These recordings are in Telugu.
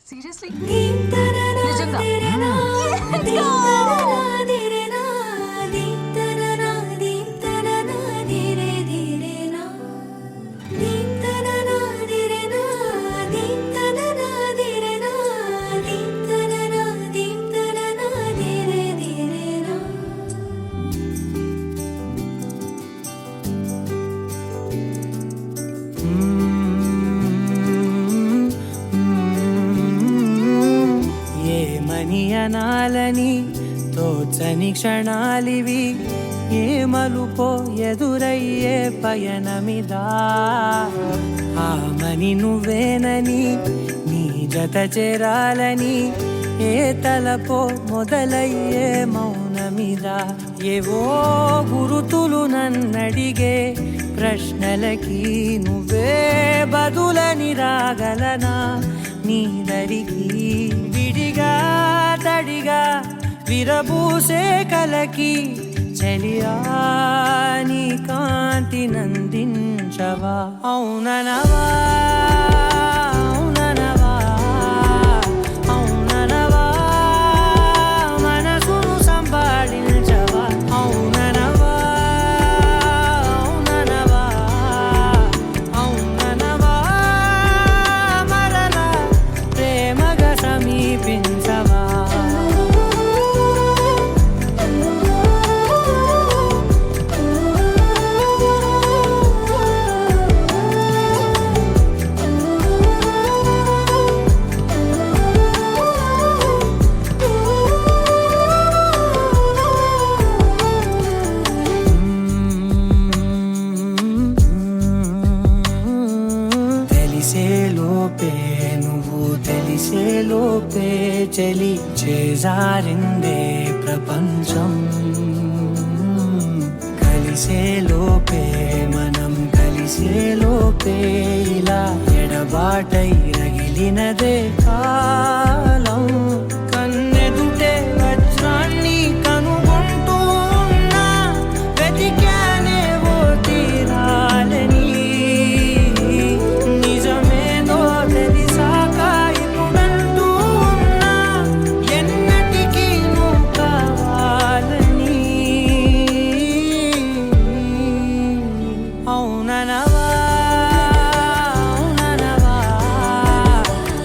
సీరియస్లీ అనాలని తోచని క్షణాలివి ఏ మలుపో ఎదురయ్యే పయనమిదా ఆమని నువ్వేనని నీ జత చేరాలని ఏ తలపో మొదలయ్యే మౌనమిదా ఏవో గురుతులు నన్నడిగే ప్రశ్నలకి నువ్వే బదులని రాగలనా నీ దరికి విడిగా తడిగా విరబూసే కలకి చలియా నీ కాంతి నందించవా అవుననవా అవుననవా అవుననవా మనసును సంపాదించవా అవుననవా అవుననవా అవుననవా మరలా ప్రేమగా సమీపించవా తెలిసేలోపే చలి చేజారిందే ప్రపంచం కలిసేలోపే మనం కలిసేలోపే ఇలా ఎడబాటై రగిలినదే కాలం కన్నెదుటే వజ్రాన్ని కనుగొంటూ ఉన్నా వెతికానే ఓ తీరాలని అవుననవా అవుననవా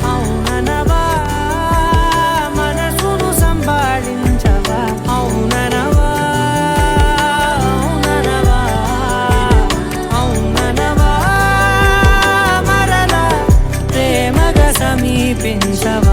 అవుననవా మనసును సంపాదించవా అవుననవా అవుననవా అవుననవా మరలా ప్రేమగా సమీపించవా